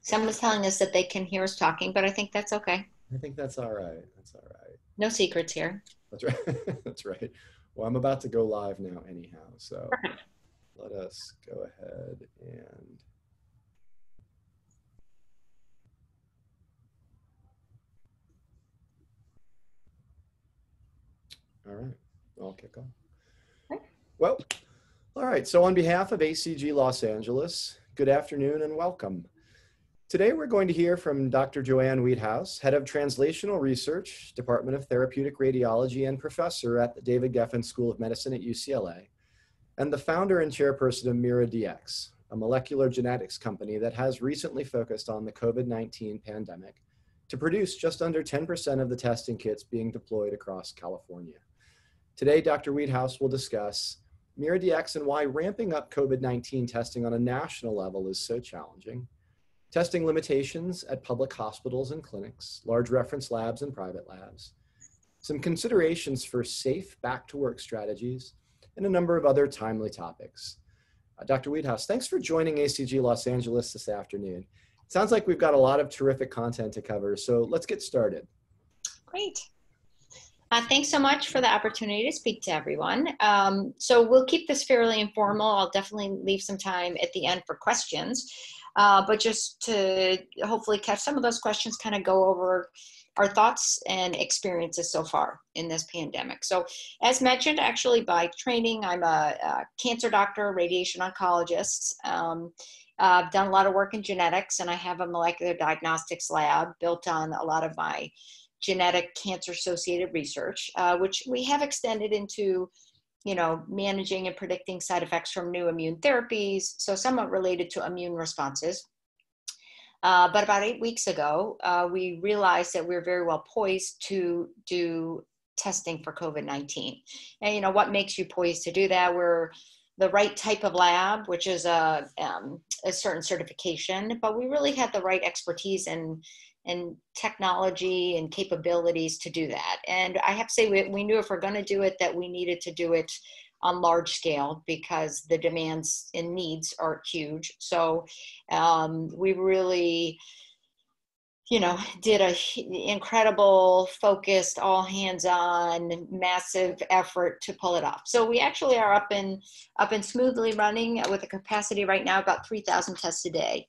Someone's telling us that they can hear us talking, but I think that's okay. I think that's all right. That's all right. No secrets here. That's right. That's right. Well, I'm about to go live now anyhow, so Perfect. let us go ahead and all right. I'll kick off. Well, all right. So on behalf of ACG Los Angeles, good afternoon and welcome. Today, we're going to hear from Dr. Joanne Weidhass, Head of Translational Research, Department of Therapeutic Radiology, and Professor at the David Geffen School of Medicine at UCLA, and the founder and chairperson of MiraDx, a molecular genetics company that has recently focused on the COVID-19 pandemic to produce just under 10% of the testing kits being deployed across California. Today, Dr. Weidhass will discuss MiraDx and why ramping up COVID-19 testing on a national level is so challenging, testing limitations at public hospitals and clinics, large reference labs and private labs, some considerations for safe back-to-work strategies, and a number of other timely topics. Dr. Weidhass, thanks for joining ACG Los Angeles this afternoon. It sounds like we've got a lot of terrific content to cover, so let's get started. Great. Thanks so much for the opportunity to speak to everyone. So we'll keep this fairly informal. I'll definitely leave some time at the end for questions. But just to hopefully catch some of those questions, kind of go over our thoughts and experiences so far in this pandemic. So as mentioned, actually by training, I'm a cancer doctor, radiation oncologist. I've done a lot of work in genetics, and I have a molecular diagnostics lab built on a lot of my genetic cancer-associated research, which we have extended into, managing and predicting side effects from new immune therapies, so somewhat related to immune responses. But about 8 weeks ago, we realized that we were very well poised to do testing for COVID-19. And what makes you poised to do that? We're the right type of lab, which is a certain certification, but we really had the right expertise and technology and capabilities to do that. And I have to say, we knew if we're going to do it, that we needed to do it on large scale because the demands and needs are huge. So we really, did a incredible, focused, all hands-on, massive effort to pull it off. So we actually are up and smoothly running with a capacity right now about 3,000 tests a day.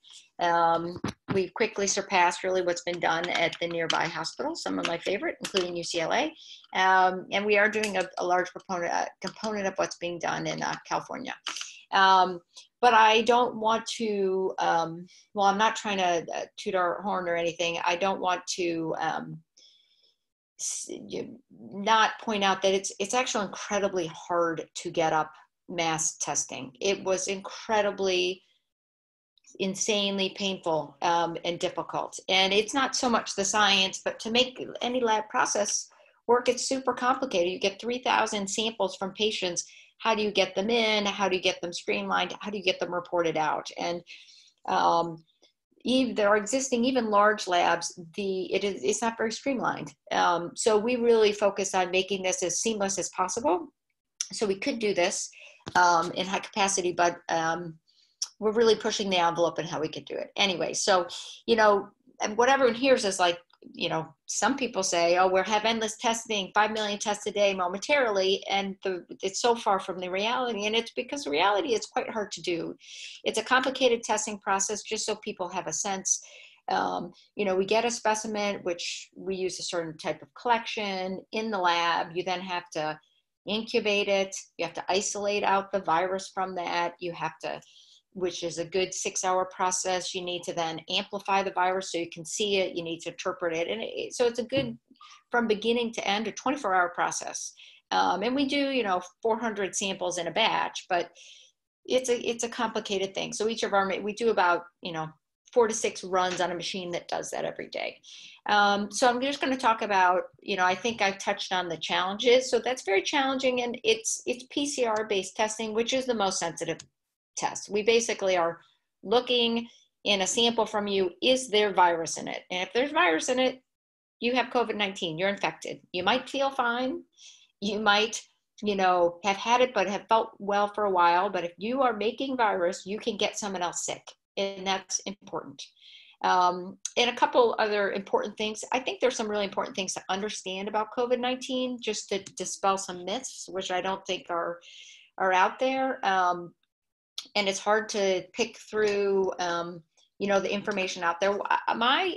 We've quickly surpassed really what's been done at the nearby hospitals, some of my favorite, including UCLA. And we are doing a large component of what's being done in California. But I don't want to, I'm not trying to toot our horn or anything. I don't want to not point out that it's actually incredibly hard to get up mass testing. It was insanely painful and difficult. And it's not so much the science, but to make any lab process work, it's super complicated. You get 3,000 samples from patients. How do you get them in? How do you get them streamlined? How do you get them reported out? And there are existing even large labs. It's not very streamlined. So we really focus on making this as seamless as possible. So we could do this in high capacity, but we're really pushing the envelope in how we could do it. Anyway, so and what everyone hears is like, some people say, oh, we'll have endless testing, 5 million tests a day momentarily. And it's so far from the reality. And it's because the reality is quite hard to do. It's a complicated testing process, just so people have a sense. We get a specimen, which we use a certain type of collection in the lab. You then have to incubate it. You have to isolate out the virus from that. You have to, which is a good 6-hour process. You need to then amplify the virus so you can see it. You need to interpret it. And so it's a good, from beginning to end, a 24-hour process. And we do, 400 samples in a batch, but it's a complicated thing. So we do about, 4 to 6 runs on a machine that does that every day. So I'm just going to talk about, I think I've touched on the challenges. So that's very challenging. And it's PCR-based testing, which is the most sensitive test. We basically are looking in a sample from you, is there virus in it? And if there's virus in it, you have COVID-19, you're infected. You might feel fine. You might, have had it, but have felt well for a while. But if you are making virus, you can get someone else sick. And that's important. And a couple other important things. I think there's some really important things to understand about COVID-19, just to dispel some myths, which I don't think are out there. And it's hard to pick through, the information out there. My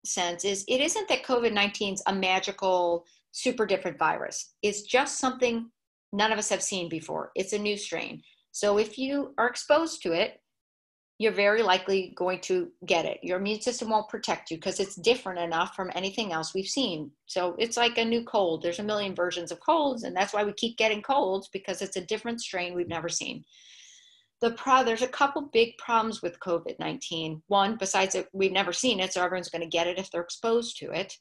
sense is it isn't that COVID-19 is a magical, super different virus. It's just something none of us have seen before. It's a new strain. So if you are exposed to it, you're very likely going to get it. Your immune system won't protect you because it's different enough from anything else we've seen. So it's like a new cold. There's a million versions of colds, and that's why we keep getting colds, because it's a different strain we've never seen. There's a couple big problems with COVID-19. One, besides that we've never seen it, so everyone's going to get it if they're exposed to it.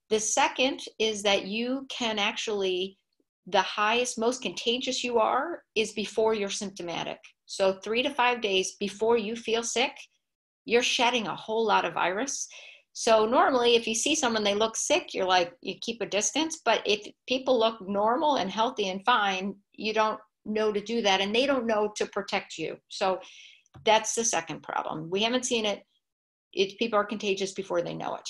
The second is that you can actually, the highest, most contagious you are is before you're symptomatic. So 3 to 5 days before you feel sick, you're shedding a whole lot of virus. So normally if you see someone, they look sick, you're like, you keep a distance. But if people look normal and healthy and fine, you don't know to do that, and they don't know to protect you. So that's the second problem. We haven't seen it. People are contagious before they know it.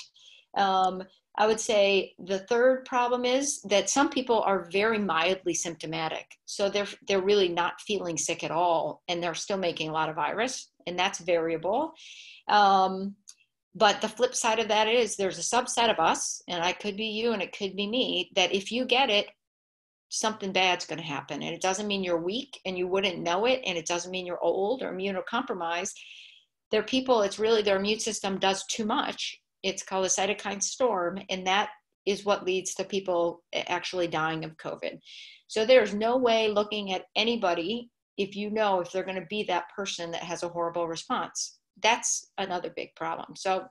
I would say the third problem is that some people are very mildly symptomatic. So they're really not feeling sick at all, and they're still making a lot of virus, and that's variable. But the flip side of that is there's a subset of us, and I could be you and it could be me, that if you get it, something bad's going to happen. And it doesn't mean you're weak and you wouldn't know it. And it doesn't mean you're old or immunocompromised. They're people, it's really their immune system does too much. It's called a cytokine storm. And that is what leads to people actually dying of COVID. So there's no way looking at anybody if you know if they're going to be that person that has a horrible response. That's another big problem. So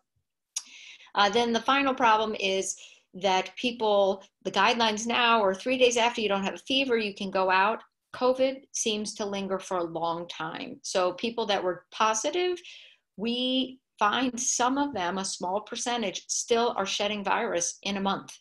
then the final problem is that people, the guidelines now are 3 days after you don't have a fever, you can go out. COVID seems to linger for a long time. So people that were positive, we find some of them, a small percentage, still are shedding virus in a month.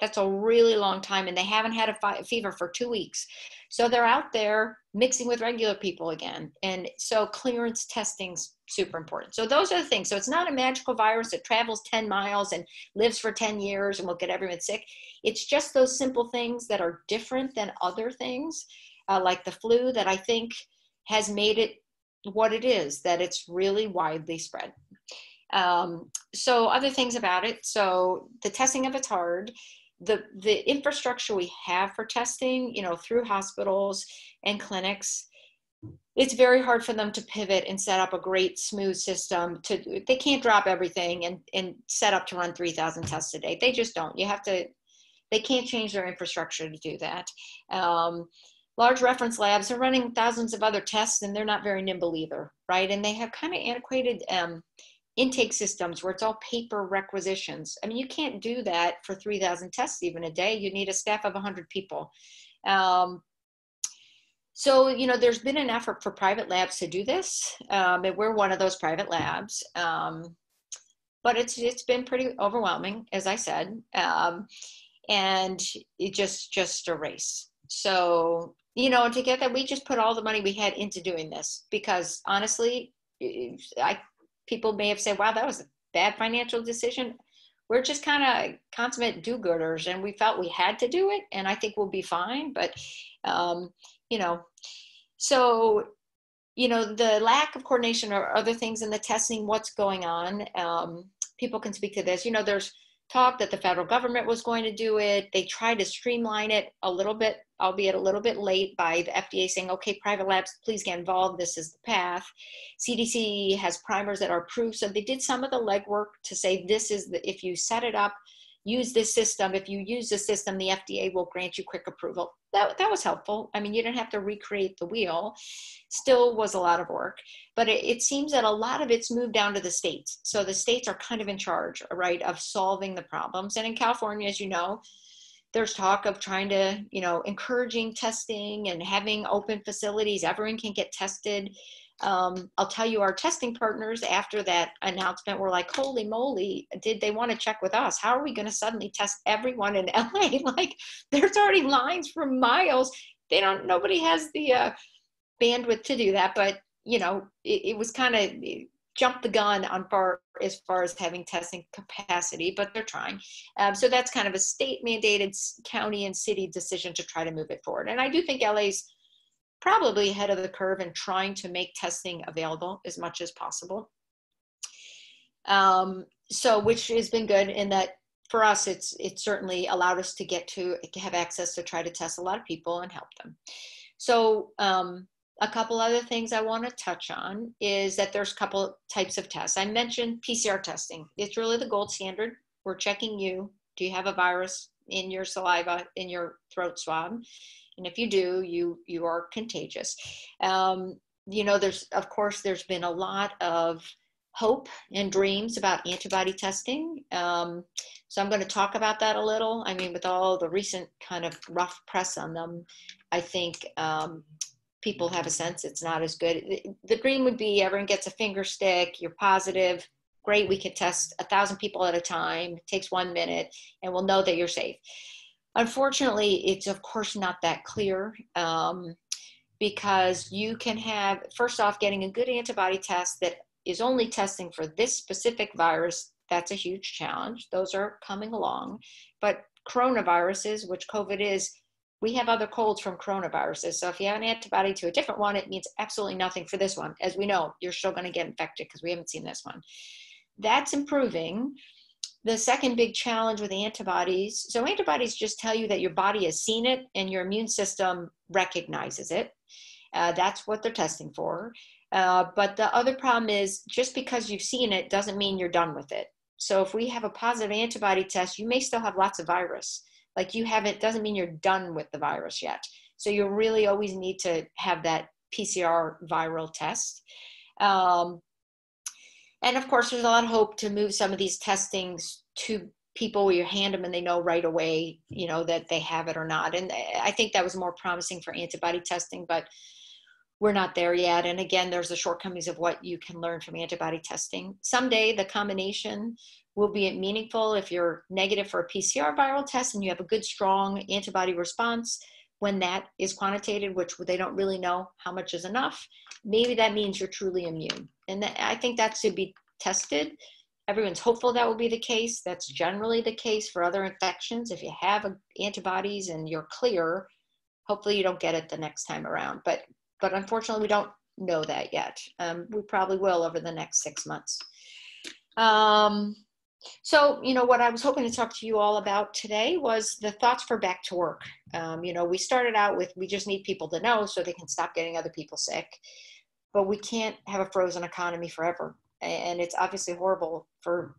That's a really long time, and they haven't had a fever for 2 weeks. So they're out there mixing with regular people again. And so clearance testing's super important. So those are the things. So it's not a magical virus that travels 10 miles and lives for 10 years and will get everyone sick. It's just those simple things that are different than other things, like the flu, that I think has made it what it is, that it's really widely spread. So other things about it. So the testing of it's hard. The infrastructure we have for testing, through hospitals and clinics, it's very hard for them to pivot and set up a great smooth system. They can't drop everything and set up to run 3,000 tests a day. They just don't. They can't change their infrastructure to do that. Large reference labs are running thousands of other tests, and they're not very nimble either, right? And they have kind of antiquated intake systems where it's all paper requisitions. I mean, you can't do that for 3,000 tests even a day. You need a staff of 100 people. So, there's been an effort for private labs to do this. And we're one of those private labs. But it's been pretty overwhelming, as I said. And it just a race. So, to get that, we just put all the money we had into doing this, because honestly, people may have said, wow, that was a bad financial decision. We're just kind of consummate do-gooders, and we felt we had to do it, and I think we'll be fine. But, so, the lack of coordination or other things in the testing, what's going on, people can speak to this. There's talk that the federal government was going to do it. They tried to streamline it a little bit, albeit a little bit late, by the FDA saying, okay, private labs, please get involved. This is the path. CDC has primers that are approved. So they did some of the legwork to say, this is if you set it up, use this system. If you use the system, the FDA will grant you quick approval. That was helpful. I mean, you didn't have to recreate the wheel. Still was a lot of work, but it seems that a lot of it's moved down to the states. So the states are kind of in charge, right, of solving the problems. And in California, as you know, there's talk of trying to, encouraging testing and having open facilities. Everyone can get tested. I'll tell you, our testing partners after that announcement were like, holy moly, did they want to check with us? How are we going to suddenly test everyone in LA? Like, there's already lines for miles. Nobody has the bandwidth to do that. But, it was kind of jumped the gun as far as having testing capacity, but they're trying. So that's kind of a state mandated county and city decision to try to move it forward. And I do think LA's probably ahead of the curve in trying to make testing available as much as possible. So which has been good in that for us, it certainly allowed us to have access to try to test a lot of people and help them. So a couple other things I want to touch on is that there's a couple types of tests. I mentioned PCR testing. It's really the gold standard. We're checking you. Do you have a virus in your saliva, in your throat swab? And if you do, you are contagious. There's been a lot of hope and dreams about antibody testing. So I'm going to talk about that a little. I mean, with all the recent kind of rough press on them, I think people have a sense it's not as good. The dream would be everyone gets a finger stick, you're positive, great, we could test 1,000 people at a time, it takes 1 minute, and we'll know that you're safe. Unfortunately, it's of course not that clear. Because you can have, first off, getting a good antibody test that is only testing for this specific virus, that's a huge challenge. Those are coming along. But coronaviruses, which COVID is, we have other colds from coronaviruses. So if you have an antibody to a different one, it means absolutely nothing for this one. As we know, you're still going to get infected because we haven't seen this one. That's improving. The second big challenge with antibodies, so antibodies just tell you that your body has seen it and your immune system recognizes it. That's what they're testing for. But the other problem is just because you've seen it doesn't mean you're done with it. So if we have a positive antibody test, you may still have lots of virus. Like you have it doesn't mean you're done with the virus yet. So you really always need to have that PCR viral test. And of course, there's a lot of hope to move some of these testings to people where you hand them and they know right away, that they have it or not. And I think that was more promising for antibody testing, but we're not there yet. And again, there's the shortcomings of what you can learn from antibody testing. Someday the combination will be meaningful if you're negative for a PCR viral test and you have a good, strong antibody response. When that is quantitated, which they don't really know how much is enough, maybe that means you're truly immune. And I think that should be tested. Everyone's hopeful that will be the case. That's generally the case for other infections. If you have antibodies and you're clear, hopefully you don't get it the next time around. But unfortunately, we don't know that yet. We probably will over the next 6 months. So, what I was hoping to talk to you all about today was the thoughts for back to work. We started out with, we just need people to know so they can stop getting other people sick, but we can't have a frozen economy forever. And it's obviously horrible for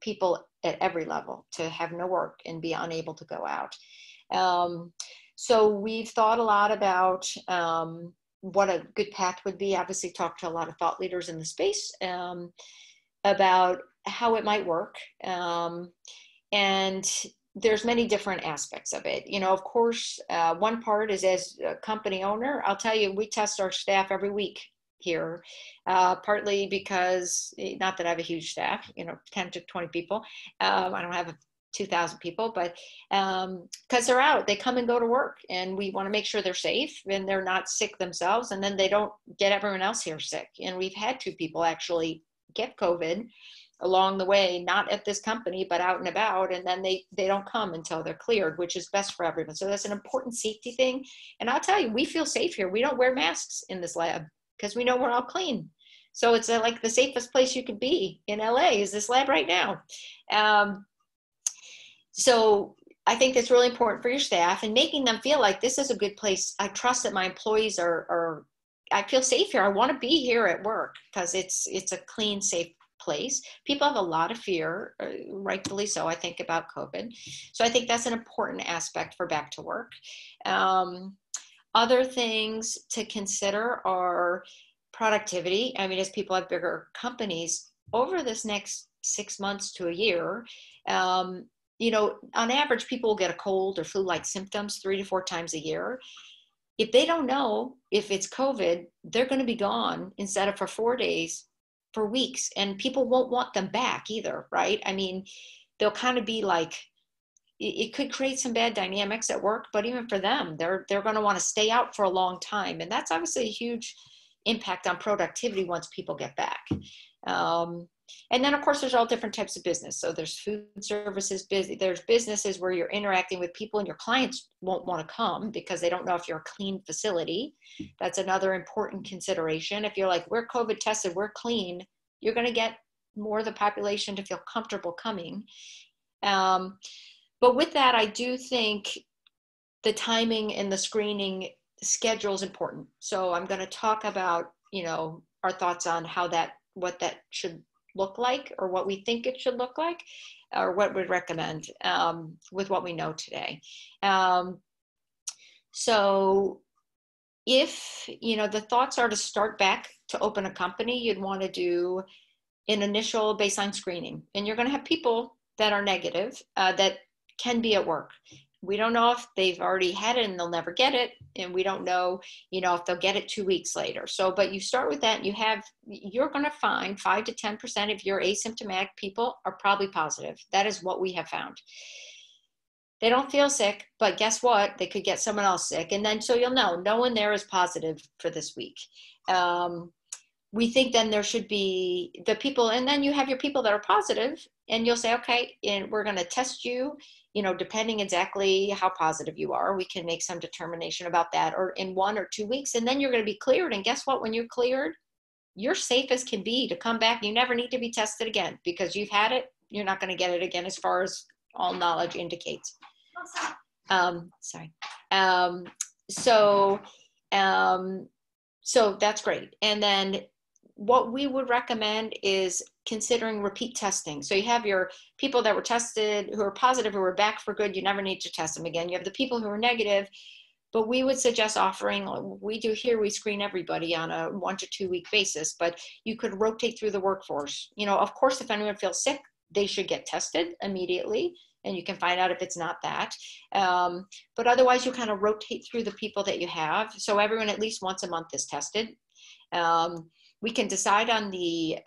people at every level to have no work and be unable to go out. So we've thought a lot about what a good path would be. Obviously talked to a lot of thought leaders in the space about how it might work. And there's many different aspects of it. Of course, one part is as a company owner, I'll tell you, we test our staff every week here, partly because, not that I have a huge staff, 10 to 20 people. I don't have 2,000 people, but because they're out, they come and go to work and we want to make sure they're safe and they're not sick themselves. And then they don't get everyone else here sick. And we've had 2 people actually get COVID along the way, not at this company, but out and about. And then they don't come until they're cleared, which is best for everyone. So that's an important safety thing. And I'll tell you, we feel safe here. We don't wear masks in this lab because we know we're all clean. So it's like the safest place you could be in LA is this lab right now. So I think that's really important for your staff and making them feel like this is a good place. I trust that my employees I feel safe here. I want to be here at work because it's a clean, safe place. People have a lot of fear, rightfully so, I think, about COVID. So I think that's an important aspect for back to work. Other things to consider are productivity. I mean, as people have bigger companies, over this next 6 months to a year, on average, people will get a cold or flu-like symptoms 3 to 4 times a year. If they don't know if it's COVID, they're going to be gone instead of for 4 days, for weeks, and people won't want them back either, right? I mean, they'll kind of be like, it could create some bad dynamics at work, but even for them, they're going to want to stay out for a long time. And that's obviously a huge impact on productivity once people get back. And then of course there's all different types of business. So there's food services, there's businesses where you're interacting with people and your clients won't want to come because they don't know if you're a clean facility. That's another important consideration. If you're like, we're COVID tested, we're clean, you're going to get more of the population to feel comfortable coming. But with that, I do think the timing and the screening schedule is important. So I'm going to talk about, our thoughts on what that should look like, or what we think it should look like, or what we'd recommend with what we know today. So if, the thoughts are to start back to open a company, you'd want to do an initial baseline screening. And you're going to have people that are negative that can be at work. We don't know if they've already had it and they'll never get it. And we don't know, if they'll get it 2 weeks later. So, but you start with that and you're going to find 5 to 10% of your asymptomatic people are probably positive. That is what we have found. They don't feel sick, but guess what? They could get someone else sick. And then, so you'll know, no one there is positive for this week. We think then there should be the people, and then you have your people that are positive, and you'll say, okay, and we're going to test you, depending exactly how positive you are. We can make some determination about that, or in 1 or 2 weeks, and then you're going to be cleared. And guess what? When you're cleared, you're safe as can be to come back. You never need to be tested again because you've had it. You're not going to get it again, as far as all knowledge indicates. So that's great. And then what we would recommend is considering repeat testing. So you have your people that were tested, who are positive, who are back for good. You never need to test them again. You have the people who are negative, but we would suggest offering, we do here, we screen everybody on a 1 to 2 week basis, but you could rotate through the workforce. Of course, if anyone feels sick, they should get tested immediately, and you can find out if it's not that. But otherwise, you kind of rotate through the people that you have. So everyone at least once a month is tested. We can decide on the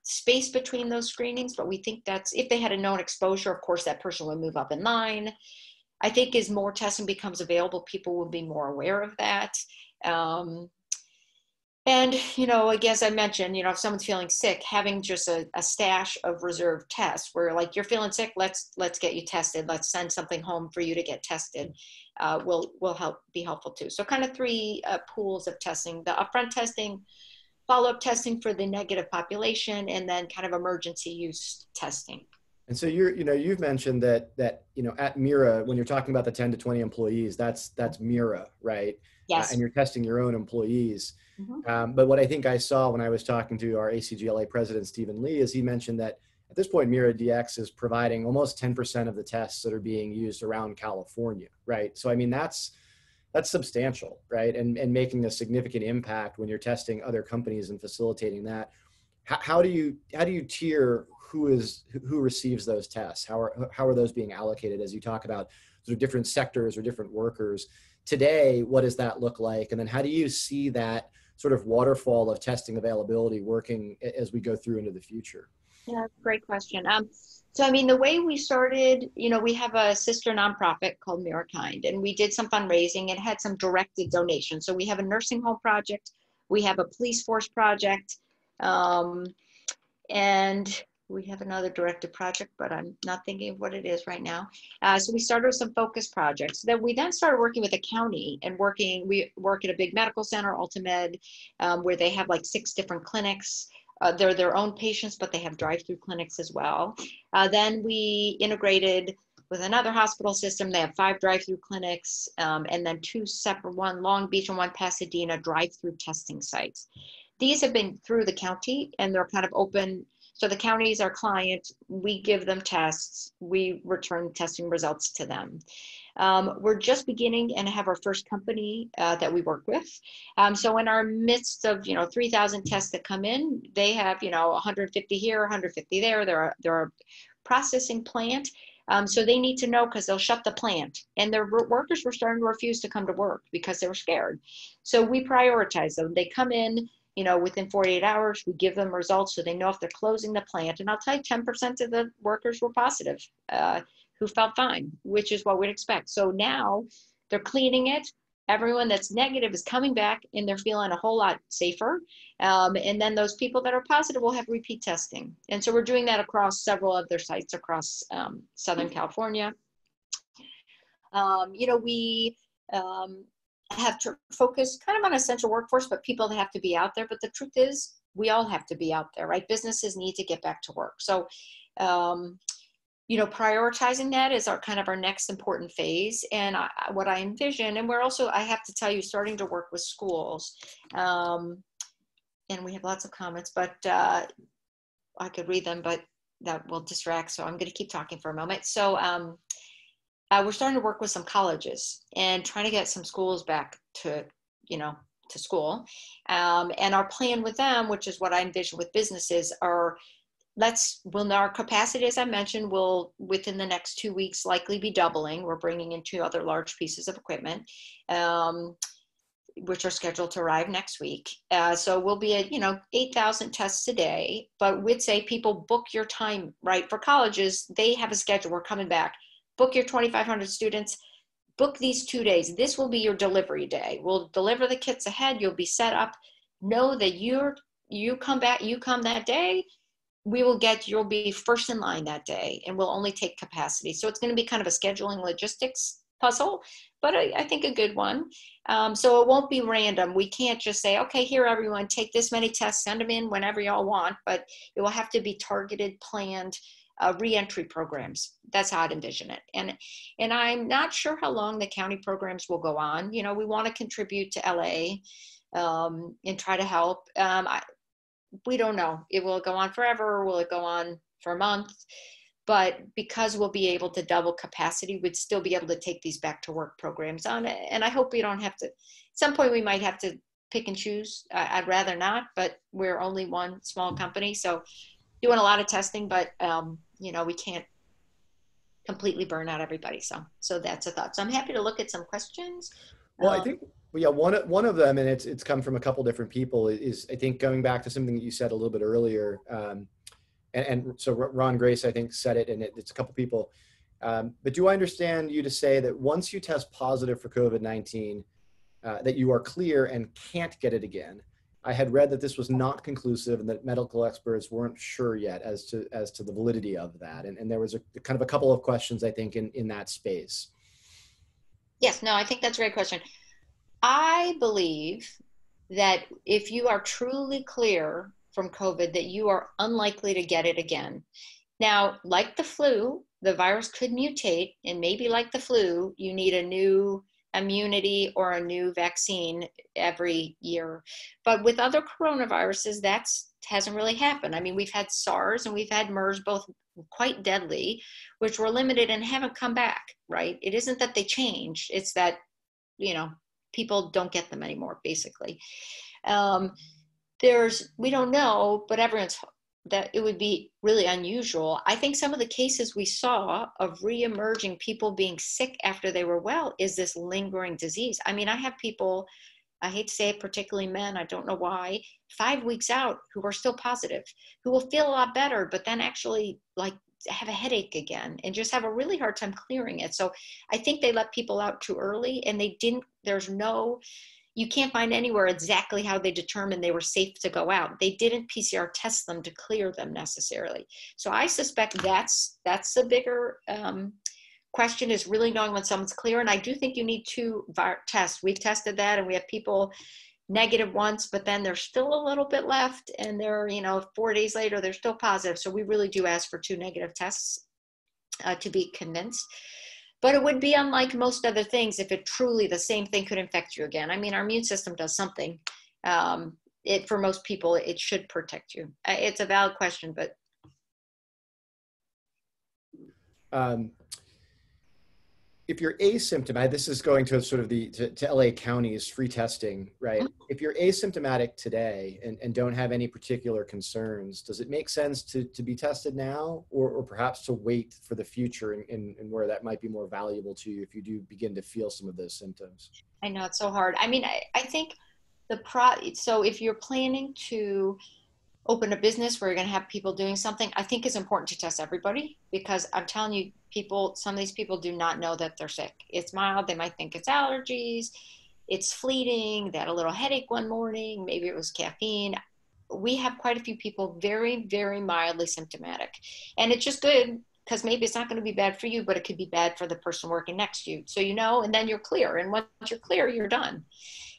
space between those screenings, but we think that's, if they had a known exposure, of course, that person would move up in line. I think as more testing becomes available, people will be more aware of that. And, as I mentioned, if someone's feeling sick, having just a stash of reserved tests where, like, you're feeling sick, let's get you tested. Let's send something home for you to get tested will be helpful too. So kind of 3 pools of testing: the upfront testing, follow-up testing for the negative population, and then kind of emergency use testing. And so you've mentioned that at Mira, when you're talking about the 10 to 20 employees, that's Mira, right? Yes. And you're testing your own employees. Mm-hmm. But what I think I saw when I was talking to our ACGLA president, Stephen Lee, is he mentioned that at this point, MiraDx is providing almost 10% of the tests that are being used around California, right? So, I mean, that's substantial, right? And making a significant impact when you're testing other companies and facilitating that. How do you tier who receives those tests? How are those being allocated as you talk about sort of different sectors or different workers? Today, what does that look like? And then how do you see that sort of waterfall of testing availability working as we go through into the future? Yeah, great question. So, I mean, the way we started, we have a sister nonprofit called MiraKind, and we did some fundraising and had some directed donations. So we have a nursing home project, we have a police force project, and we have another directed project, but I'm not thinking of what it is right now. So we started with some focus projects. Then we started working with the county and we work at a big medical center, Ultimed, where they have like 6 different clinics. They're their own patients, but they have drive-through clinics as well. Then we integrated with another hospital system. They have 5 drive-through clinics, and then 2 separate, one Long Beach and one Pasadena, drive-through testing sites. These have been through the county, and they're kind of open. So the county is our client. We give them tests. We return testing results to them. We're just beginning and have our first company that we work with. So in our midst of 3,000 tests that come in, they have 150 here, 150 there. They're a processing plant. So they need to know, because they'll shut the plant, and their workers were starting to refuse to come to work because they were scared. So we prioritize them. They come in, within 48 hours, we give them results so they know if they're closing the plant. And I'll tell you, 10% of the workers were positive, who felt fine, which is what we'd expect. So now they're cleaning it. everyone that's negative is coming back and they're feeling a whole lot safer. And then those people that are positive will have repeat testing. And so we're doing that across several other sites across Southern California. We have to focus kind of on essential workforce, but people that have to be out there. But the truth is, we all have to be out there, right? Businesses need to get back to work. So, prioritizing that is our next important phase. And what I envision, and we're also, I have to tell you, starting to work with schools. And we have lots of comments, but I could read them, but that will distract. So I'm going to keep talking for a moment. So we're starting to work with some colleges and trying to get some schools back to school. And our plan with them, which is what I envision with businesses, are our capacity, as I mentioned, will within the next 2 weeks likely be doubling. We're bringing in 2 other large pieces of equipment, which are scheduled to arrive next week. So we'll be at 8,000 tests a day. But we'd say people book your time, right? For colleges, they have a schedule. We're coming back. Book your 2,500 students. Book these 2 days. This will be your delivery day. We'll deliver the kits ahead. You'll be set up. Know that you come that day. You'll be first in line that day, and we'll only take capacity. So it's going to be kind of a scheduling logistics puzzle, but I think a good one. So it won't be random. We can't just say, okay, here, everyone, take this many tests, send them in whenever y'all want, but it will have to be targeted, planned reentry programs. That's how I'd envision it. And I'm not sure how long the county programs will go on. We want to contribute to LA and try to help. We don't know. Will it go on forever, or will it go on for a month? But because we'll be able to double capacity, we'd still be able to take these back to work programs on it. And I hope we don't have to, at some point we might have to pick and choose. I'd rather not, but we're only one small company. So doing a lot of testing, but we can't completely burn out everybody. So that's a thought. So I'm happy to look at some questions. Well, I think, one of them, and it's come from a couple different people, is I think going back to something that you said a little bit earlier, and so Ron Grace, I think, said it, and it's a couple people. But do I understand you to say that once you test positive for COVID-19, that you are clear and can't get it again? I had read that this was not conclusive and that medical experts weren't sure yet as to the validity of that. And there was a kind of a couple of questions, I think, in that space. Yes, no, I think that's a great question. I believe that if you are truly clear from COVID, that you are unlikely to get it again. Now, like the flu, the virus could mutate, and maybe like the flu, you need a new immunity or a new vaccine every year. But with other coronaviruses, that hasn't really happened. I mean, we've had SARS and we've had MERS, both quite deadly, which were limited and haven't come back, right? It isn't that they changed. It's that, people don't get them anymore, basically. We don't know, but that it would be really unusual. I think some of the cases we saw of reemerging people being sick after they were well is this lingering disease. I mean, I have people, I hate to say it, particularly men, I don't know why, 5 weeks out who are still positive, who will feel a lot better, but then actually have a headache again and just have a really hard time clearing it. So I think they let people out too early, and you can't find anywhere exactly how they determined they were safe to go out. They didn't PCR test them to clear them necessarily. So I suspect that's a bigger question, is really knowing when someone's clear. And I do think you need 2 tests. We've tested that, and we have people negative once, but then there's still a little bit left, and they're 4 days later, they're still positive. So we really do ask for 2 negative tests to be convinced. But it would be unlike most other things if it truly, the same thing could infect you again. I mean, our immune system does something. For most people, it should protect you. It's a valid question, but. If you're asymptomatic, this is going to sort of to LA County's free testing, right? If you're asymptomatic today and don't have any particular concerns, does it make sense to be tested now, or perhaps to wait for the future and where that might be more valuable to you if you do begin to feel some of those symptoms? I know it's so hard. I mean, I think so if you're planning to open a business where you're going to have people doing something, I think it's important to test everybody, because I'm telling you, some of these people do not know that they're sick. It's mild. They might think it's allergies. it's fleeting, they had a little headache one morning, maybe it was caffeine. We have quite a few people very, very mildly symptomatic. And it's just good because maybe it's not going to be bad for you, but it could be bad for the person working next to you. So, and then you're clear. And once you're clear, you're done.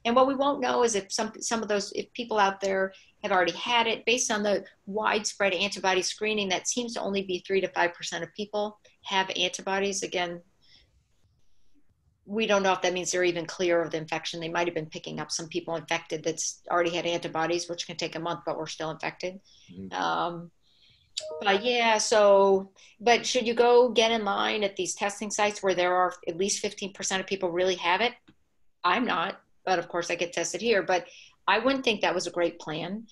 And what we won't know is if some of those, if people out there have already had it, based on the widespread antibody screening, that seems to only be 3 to 5% of people have antibodies. Again, we don't know if that means they're even clear of the infection. They might have been picking up some people infected that's already had antibodies, which can take a month, but we're still infected. Mm-hmm. But yeah, but should you go get in line at these testing sites where there are at least 15% of people really have it? I'm not, but of course I get tested here, but I wouldn't think that was a great plan.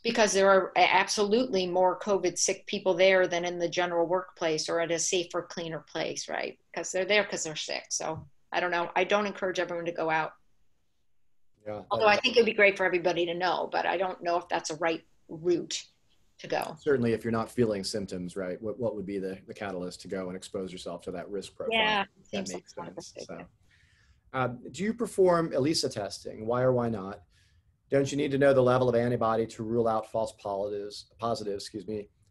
Because there are absolutely more COVID sick people there than in the general workplace or at a safer, cleaner place, right? Because they're there because they're sick. So I don't know. I don't encourage everyone to go out. Yeah, although I think it would be great for everybody to know, but I don't know if that's a right route to go. Certainly if you're not feeling symptoms, right? What would be the catalyst to go and expose yourself to that risk profile? Yeah, that makes sense. So, do you perform ELISA testing? Why or why not? Don't you need to know the level of antibody to rule out false positives,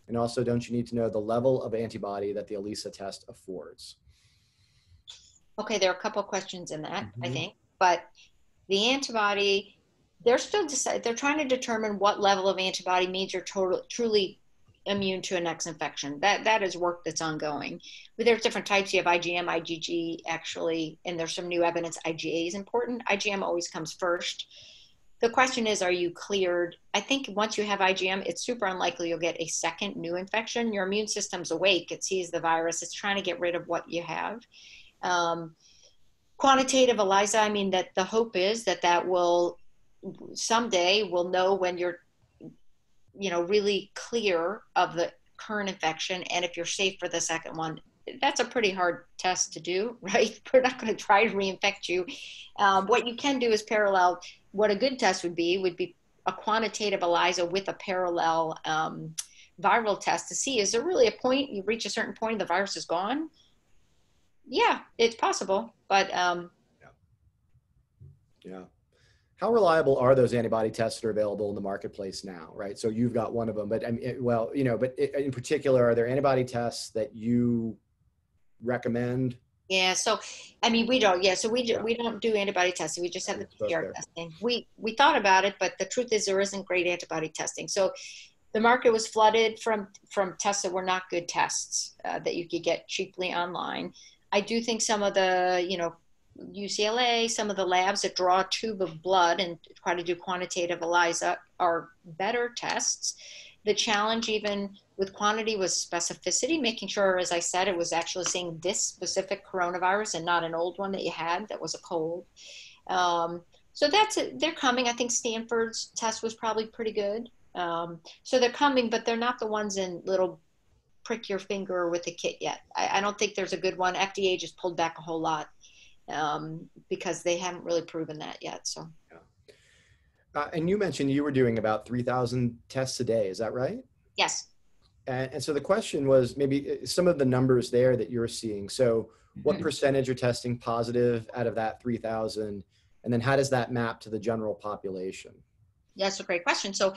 and also don't you need to know the level of antibody that the ELISA test affords? Okay, there are a couple of questions in that, I think, but the antibody, they're trying to determine what level of antibody means you're truly immune to a next infection. That is work that's ongoing. But there's different types. You have IgM, IgG, actually, and there's some new evidence IgA is important. IgM always comes first. The question is, are you cleared? I think once you have IgM, it's super unlikely you'll get a second new infection. Your immune system's awake. It sees the virus. It's trying to get rid of what you have. Quantitative ELISA, I mean, that the hope is that will someday we'll know when you're, really clear of the current infection and if you're safe for the second one. That's a pretty hard test to do, right? We're not going to try to reinfect you. What you can do is parallel. What a good test would be a quantitative ELISA with a parallel viral test to see, is there really a point, you reach a certain point and the virus is gone? Yeah, it's possible, but. Yeah. How reliable are those antibody tests that are available in the marketplace now, right? So you've got one of them, but I mean, in particular, are there antibody tests that you recommend? Yeah, so I mean, we don't do antibody testing. We just have the PCR testing. We thought about it, but the truth is there isn't great antibody testing. So the market was flooded from tests that were not good tests that you could get cheaply online. I do think some of the, UCLA, some of the labs that draw a tube of blood and try to do quantitative ELISA are better tests. The challenge even with quantity was specificity, making sure, as I said, it was actually seeing this specific coronavirus and not an old one that you had that was a cold. So they're coming. I think Stanford's test was probably pretty good. So they're coming, but they're not the ones in little prick your finger with a kit yet. I don't think there's a good one. FDA just pulled back a whole lot because they haven't really proven that yet. So. And you mentioned you were doing about 3,000 tests a day. Is that right? Yes. And so the question was maybe some of the numbers there that you're seeing. So what percentage are testing positive out of that 3,000? And then how does that map to the general population? Yeah, that's a great question. So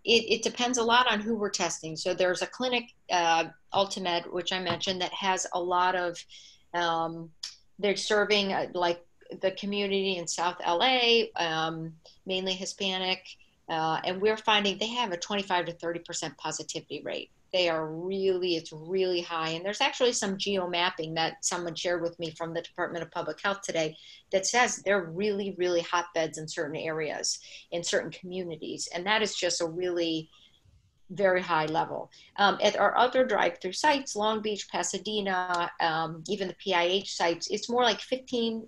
it depends a lot on who we're testing. So there's a clinic, Ultimed, which I mentioned, that has a lot of, they're serving like the community in South LA, mainly Hispanic, and we're finding they have a 25 to 30% positivity rate. It's really high. And there's actually some geo mapping that someone shared with me from the Department of Public Health today that says they're really, really hotbeds in certain areas, in certain communities. And that is just a really very high level. At our other drive-through sites, Long Beach, Pasadena, even the PIH sites, it's more like between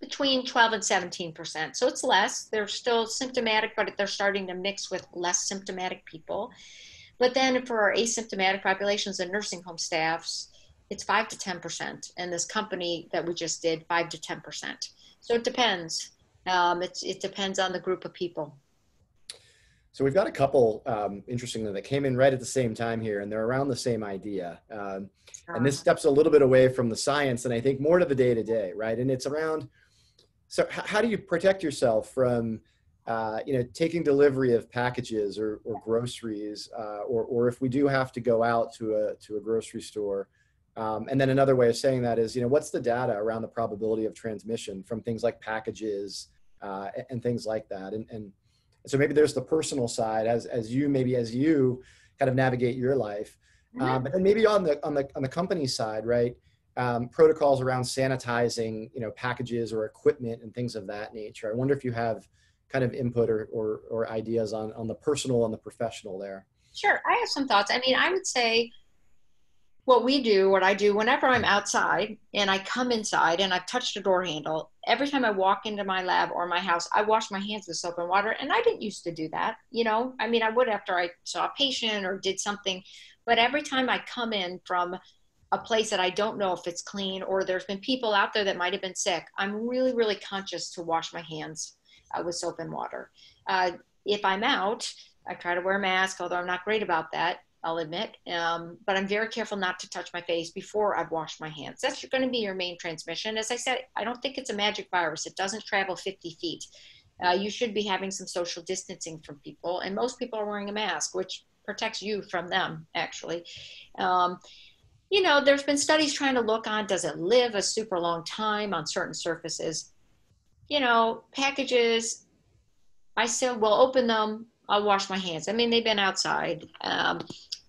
12 and 17%. So it's less. They're still symptomatic, but they're starting to mix with less symptomatic people. But then for our asymptomatic populations and nursing home staffs, it's 5 to 10%. And this company that we just did, 5 to 10%. So it depends. It depends on the group of people. So we've got a couple, interestingly, that came in right at the same time here, and they're around the same idea. And this steps a little bit away from the science, and I think more to the day-to-day, right? And it's around So how do you protect yourself from, taking delivery of packages or groceries, or if we do have to go out to a grocery store? And then another way of saying that is, what's the data around the probability of transmission from things like packages and things like that? And so maybe there's the personal side as you kind of navigate your life, but then maybe on the company side, right? Protocols around sanitizing, packages or equipment and things of that nature. I wonder if you have kind of input or ideas on the personal and the professional there. Sure, I have some thoughts. I mean, I would say what I do whenever I'm outside and I come inside and I've touched a door handle, every time I walk into my lab or my house, I wash my hands with soap and water. And I didn't used to do that, I mean, I would after I saw a patient or did something, but every time I come in from a place that I don't know if it's clean or there's been people out there that might have been sick, I'm really, really conscious to wash my hands with soap and water. If I'm out, I try to wear a mask, although I'm not great about that, I'll admit. But I'm very careful not to touch my face before I've washed my hands. That's going to be your main transmission. As I said, I don't think it's a magic virus. It doesn't travel 50 feet. You should be having some social distancing from people. And most people are wearing a mask, which protects you from them, actually. There's been studies trying to look on, does it live a super long time on certain surfaces? Packages, I still will open them. I'll wash my hands. I mean, they've been outside.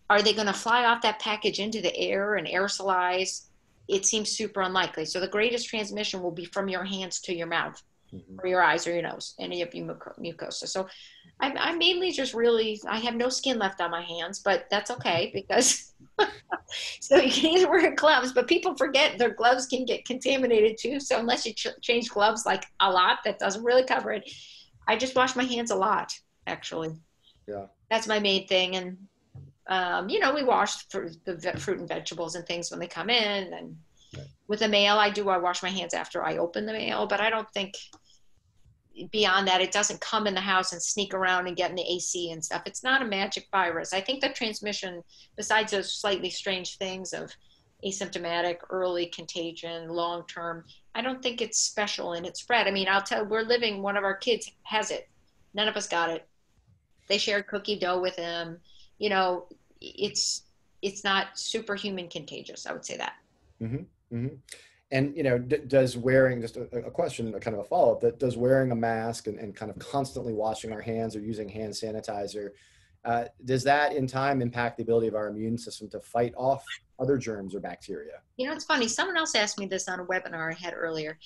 Are they going to fly off that package into the air and aerosolize? It seems super unlikely. So the greatest transmission will be from your hands to your mouth, or your eyes or your nose, any of your mucosa. So I mainly just I have no skin left on my hands, but that's okay because so you can either wear gloves, but people forget their gloves can get contaminated too. So unless you change gloves like a lot, that doesn't really cover it. I just wash my hands a lot, actually. Yeah. That's my main thing. And, we wash the fruit and vegetables and things when they come in. And with the mail, I wash my hands after I open the mail, but I don't think beyond that, it doesn't come in the house and sneak around and get in the AC and stuff. It's not a magic virus. I think the transmission, besides those slightly strange things of asymptomatic, early contagion, long-term, I don't think it's special in its spread. I mean, one of our kids has it. None of us got it. They shared cookie dough with him. It's not superhuman contagious. I would say that. Mm-hmm. Mm-hmm. And, does wearing, just a question, kind of a follow-up, that does wearing a mask and kind of constantly washing our hands or using hand sanitizer, does that in time impact the ability of our immune system to fight off other germs or bacteria? It's funny. Someone else asked me this on a webinar I had earlier.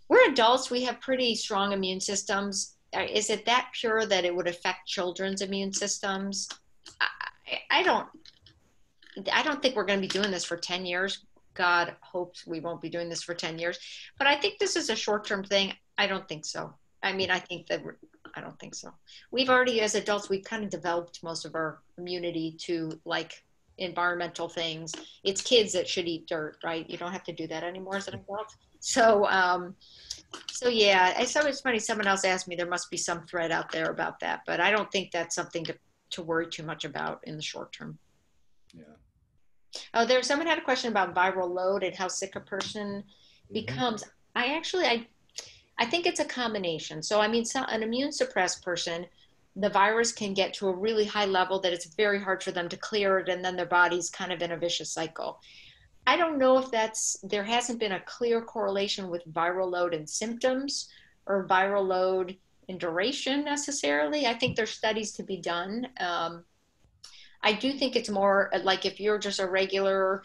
We're adults. We have pretty strong immune systems. Is it that pure that it would affect children's immune systems? I don't think we're going to be doing this for 10 years. God hopes we won't be doing this for 10 years. But I think this is a short-term thing. I don't think so. I mean, I don't think so. We've already, as adults, we've kind of developed most of our immunity to like environmental things. It's kids that should eat dirt, right? You don't have to do that anymore as an adult. So yeah, it's funny. Someone else asked me, there must be some thread out there about that, but I don't think that's something to worry too much about in the short term. Yeah. Oh, someone had a question about viral load and how sick a person becomes. I think it's a combination. So, I mean, an immune suppressed person, the virus can get to a really high level that it's very hard for them to clear it, and then their body's kind of in a vicious cycle. I don't know if there hasn't been a clear correlation with viral load and symptoms or viral load in duration necessarily. I think there's studies to be done. I do think it's more like if you're just a regular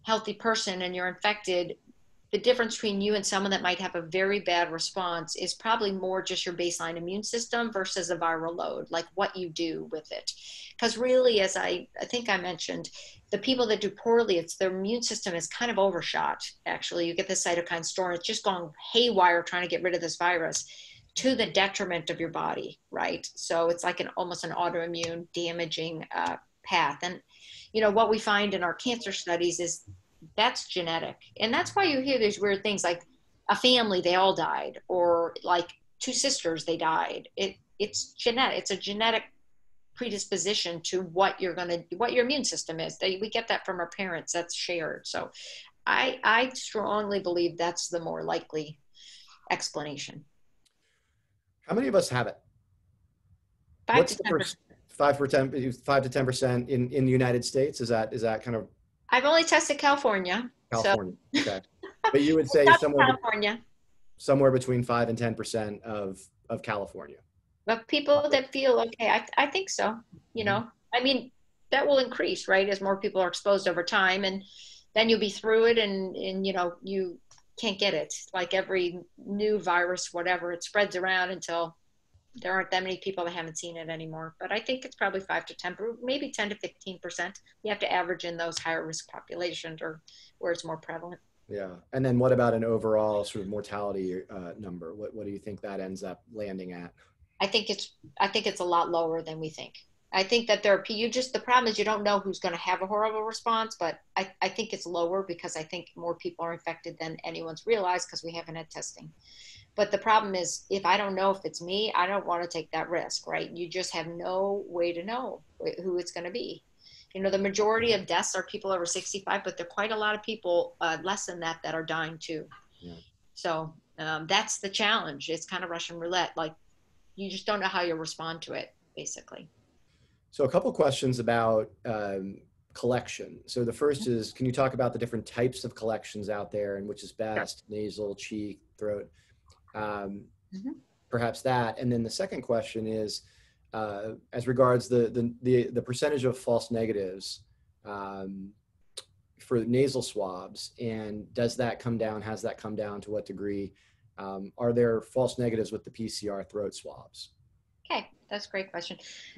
healthy person and you're infected, the difference between you and someone that might have a very bad response is probably more just your baseline immune system versus a viral load, like what you do with it. Because really, as I think I mentioned, the people that do poorly, it's their immune system is kind of overshot. Actually, you get the cytokine storm, it's just gone haywire trying to get rid of this virus to the detriment of your body, right? So it's like almost an autoimmune damaging path. And, what we find in our cancer studies is that's genetic. And that's why you hear these weird things like a family, they all died, or like two sisters, they died. It's genetic. It's a genetic predisposition to what your immune system is. We get that from our parents. That's shared. So I strongly believe that's the more likely explanation. How many of us have it? 5 to 10%. 5 to 10% in the United States? Is that kind of? I've only tested California. California, So. okay. But you would say somewhere between 5 and 10% of California. But people that feel okay, I think so. You know, I mean, that will increase, right, as more people are exposed over time, and then you'll be through it, and you know, you can't get it. Like every new virus, whatever, it spreads around until there aren't that many people that haven't seen it anymore. But I think it's probably 5 to 10, maybe 10 to 15%. You have to average in those higher risk populations or where it's more prevalent. Yeah. And then what about an overall sort of mortality number? What do you think that ends up landing at? I think it's a lot lower than we think. I think that the problem is you don't know who's going to have a horrible response, but I think it's lower because I think more people are infected than anyone's realized because we haven't had testing. But the problem is, if I don't know if it's me, I don't want to take that risk, right? You just have no way to know who it's going to be. You know, the majority of deaths are people over 65, but there are quite a lot of people less than that are dying too. Yeah. So that's the challenge. It's kind of Russian roulette. Like, you just don't know how you'll respond to it, basically. So a couple questions about collection. So the first is, can you talk about the different types of collections out there and which is best, sure. Nasal, cheek, throat, perhaps that. And then the second question is, as regards the percentage of false negatives for nasal swabs, and does that come down, has that come down, to what degree? Are there false negatives with the PCR throat swabs? Okay, that's a great question.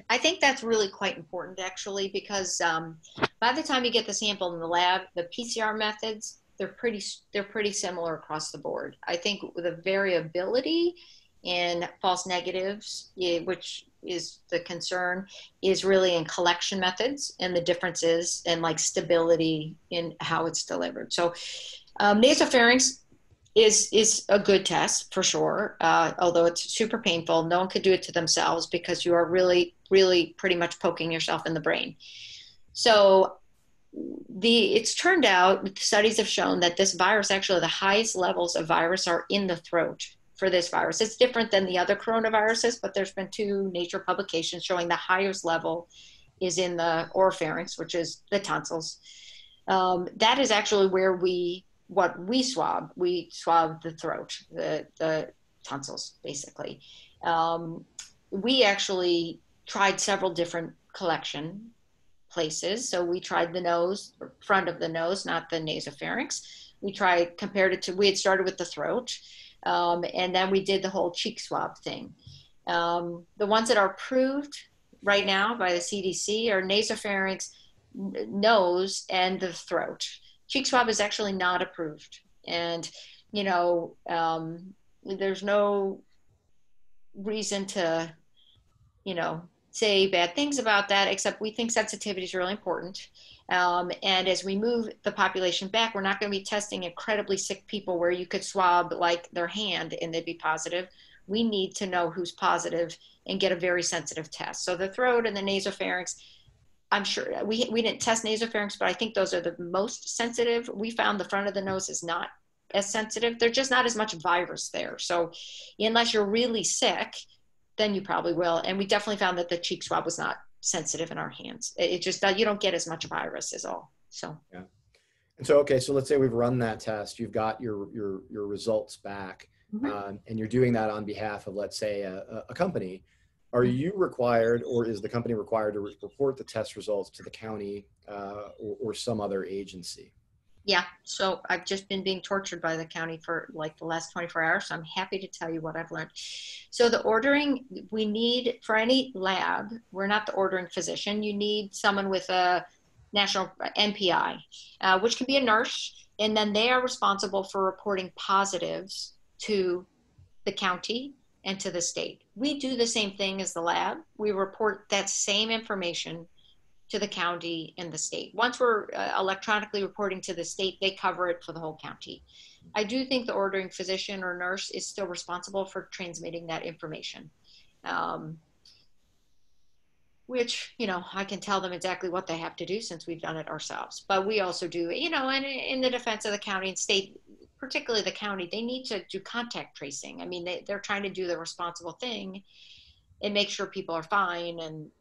I think that's really quite important, actually, because by the time you get the sample in the lab, the PCR methods, they're pretty similar across the board. I think the variability in false negatives, which is the concern, is really in collection methods and the differences and like stability in how it's delivered. So nasopharynx is a good test for sure, although it's super painful. No one could do it to themselves because you are really, really pretty much poking yourself in the brain. So it's turned out, studies have shown that this virus, actually the highest levels of virus are in the throat for this virus. It's different than the other coronaviruses, but there's been 2 Nature publications showing the highest level is in the oropharynx, which is the tonsils. That is actually where we swab the throat, the tonsils, basically. We actually tried several different collection places. So we tried the nose, front of the nose, not the nasopharynx. We had started with the throat, and then we did the whole cheek swab thing. The ones that are approved right now by the CDC are nasopharynx, nose, and the throat. Cheek swab is actually not approved. And, you know, there's no reason to, you know, say bad things about that, except we think sensitivity is really important. And as we move the population back, we're not going to be testing incredibly sick people where you could swab like their hand and they'd be positive. We need to know who's positive and get a very sensitive test. So the throat and the nasopharynx, I'm sure we didn't test nasopharynx, but I think those are the most sensitive. We found the front of the nose is not as sensitive. There's just not as much virus there. So unless you're really sick, then you probably will. And we definitely found that the cheek swab was not sensitive in our hands. It just, you don't get as much virus is all. So, yeah. And so, okay, so let's say we've run that test, you've got your results back, and you're doing that on behalf of, let's say, a company. Are you required, or is the company required to report the test results to the county or some other agency? Yeah, so I've just been being tortured by the county for like the last 24 hours, so I'm happy to tell you what I've learned. So the ordering, we need, for any lab, we're not the ordering physician, you need someone with a national NPI, which can be a nurse, and then they are responsible for reporting positives to the county and to the state. We do the same thing as the lab. We report that same information to the county and the state. Once we're electronically reporting to the state, they cover it for the whole county. I do think the ordering physician or nurse is still responsible for transmitting that information, which, you know, I can tell them exactly what they have to do since we've done it ourselves. But we also do, you know, and in the defense of the county and state, particularly the county, they need to do contact tracing. I mean, they're trying to do the responsible thing and make sure people are fine. And